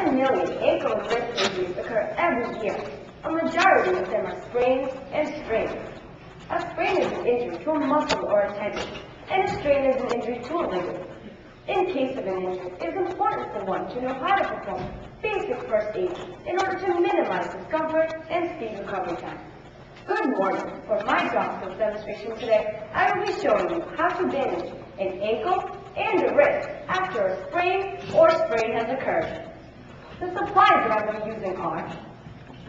1 million ankle and wrist injuries occur every year. A majority of them are sprains and strains. A sprain is an injury to a muscle or a tendon, and a strain is an injury to a ligament. In case of an injury, it is important for one to know how to perform basic first aid in order to minimize discomfort and speed recovery time. Good morning. For my job skills demonstration today, I will be showing you how to bandage an ankle and a wrist after a sprain or sprain has occurred. The supplies that I will be using are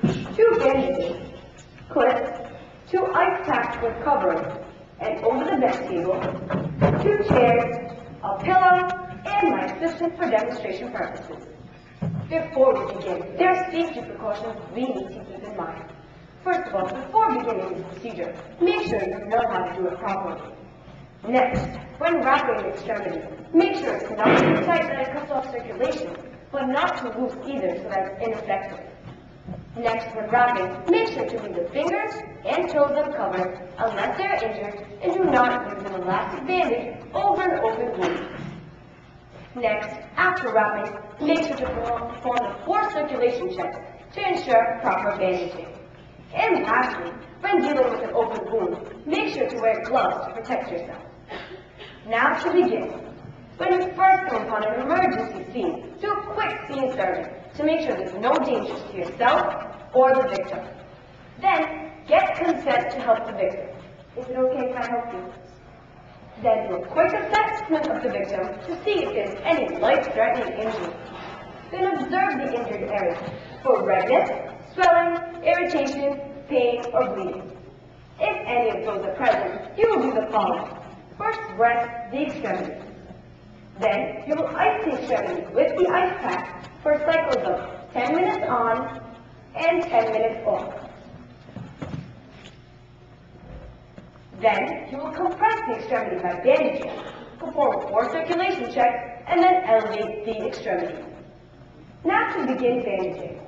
2 bandages, clips, 2 ice packs with covering, and over the bed table, 2 chairs, a pillow, and my assistant for demonstration purposes. Before we begin, there are safety precautions we need to keep in mind. First of all, before beginning this procedure, make sure you know how to do it properly. Next, when wrapping the extremity, make sure it's not too tight that it cuts off circulation, but not too loose either so that it's ineffective. Next, when wrapping, make sure to leave the fingers and toes uncovered unless they are injured, and do not use an elastic bandage over an open wound. Next, after wrapping, make sure to perform the 4 circulation checks to ensure proper bandaging. And lastly, when dealing with an open wound, make sure to wear gloves to protect yourself. Now to begin. When you first come upon an emergency scene, do a quick scene survey to make sure there's no danger to yourself or the victim. Then, get consent to help the victim. Is it okay if I help you? Then do a quick assessment of the victim to see if there's any life-threatening injury. Then observe the injured area for redness, swelling, irritation, pain, or bleeding. If any of those are present, you will do the following. First, rest the extremity. Then, you will ice the extremity with the ice pack for cycles of 10 minutes on and 10 minutes off. Then, you will compress the extremity by bandaging, perform 4 circulation checks, and then elevate the extremity. Now to begin bandaging.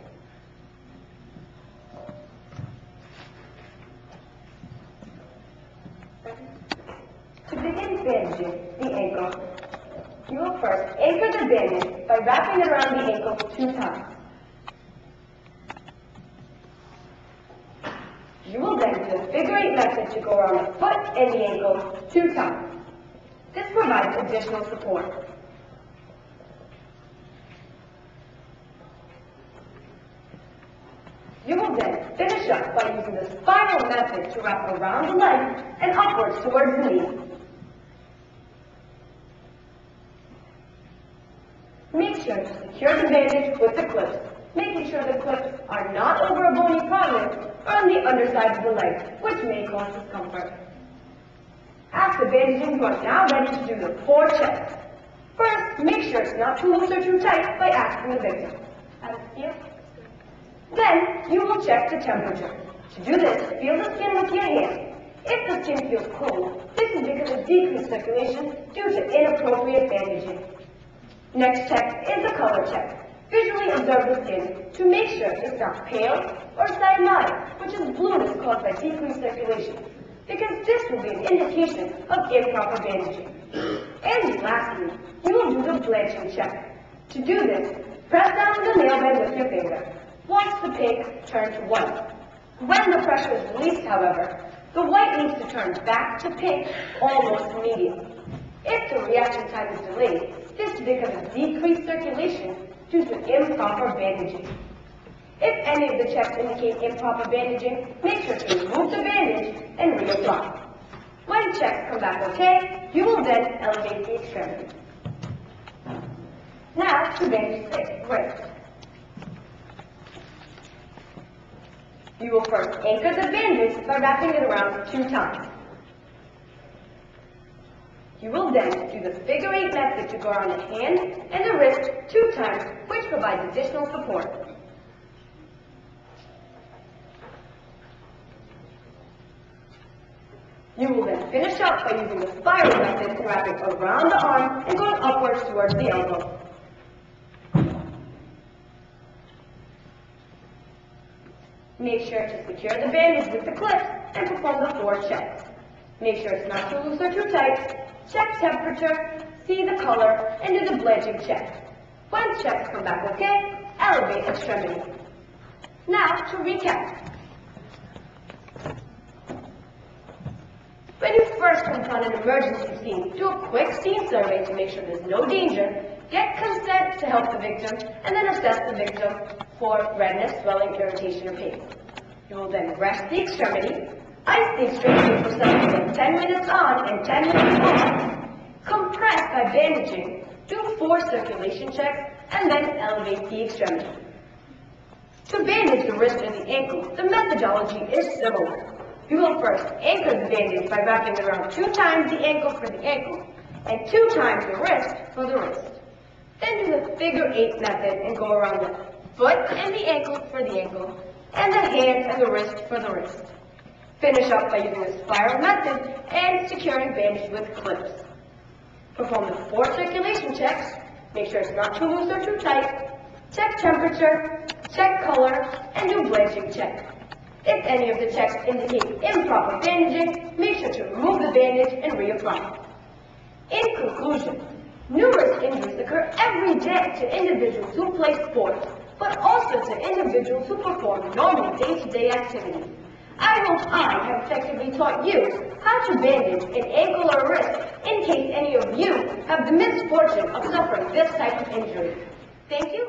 To begin bandaging the ankle, you will first anchor the bandage by wrapping it around the ankle 2 times. You will then do the figure 8 method to go around the foot and the ankle 2 times. This provides additional support. You will then finish up by using the spiral method to wrap around the leg and upwards towards the knee. Make sure to secure the bandage with the clips, making sure the clips are not over a bony prominence or on the underside of the leg, which may cause discomfort. After bandaging, you are now ready to do the 4 checks. First, make sure it's not too loose or too tight by asking the victim. How does it feel? Then, you will check the temperature. To do this, feel the skin with your hand. If the skin feels cold, this is because of decreased circulation due to inappropriate bandaging. Next check is the color check. Visually observe the skin to make sure it's not pale or cyanide, which is blueness caused by decreased circulation, because this will be an indication of improper bandaging. And lastly, you will do the blanching check. To do this, press down the nail bed with your finger. Watch the pink turn to white. When the pressure is released, however, the white needs to turn back to pink almost immediately. If the reaction time is delayed, this is because of decreased circulation due to improper bandaging. If any of the checks indicate improper bandaging, make sure to remove the bandage and reapply. When checks come back okay, you will then elevate the extremity. Now to bandage the wrist. You will first anchor the bandage by wrapping it around 2 times. You will then do the figure 8 method to go around the hand and the wrist 2 times, which provides additional support. You will then finish up by using the spiral method to wrap it around the arm and going upwards towards the elbow. Make sure to secure the bandage with the clips and perform the 4 checks. Make sure it's not too loose or too tight. Check temperature, see the color, and do the blanching check. When checks come back okay, elevate extremity. Now, to recap. When you first confront an emergency scene, do a quick scene survey to make sure there's no danger, get consent to help the victim, and then assess the victim for redness, swelling, irritation, or pain. You will then rest the extremity, ice the extremity for something like 10 minutes on and 10 minutes off, compress by bandaging, do 4 circulation checks, and then elevate the extremity. To bandage the wrist or the ankle, the methodology is similar. You will first anchor the bandage by wrapping around 2 times the ankle for the ankle and 2 times the wrist for the wrist. Then do the figure 8 method and go around the foot and the ankle for the ankle and the hand and the wrist for the wrist. Finish up by using the spiral method and securing bandage with clips. Perform the 4 circulation checks, make sure it's not too loose or too tight, check temperature, check color, and do blanching check. If any of the checks indicate improper bandaging, make sure to remove the bandage and reapply. In conclusion, numerous injuries occur every day to individuals who play sports, but also to individuals who perform normal day-to-day activities. I hope I have effectively taught you how to bandage an ankle or wrist in case any of you have the misfortune of suffering this type of injury. Thank you.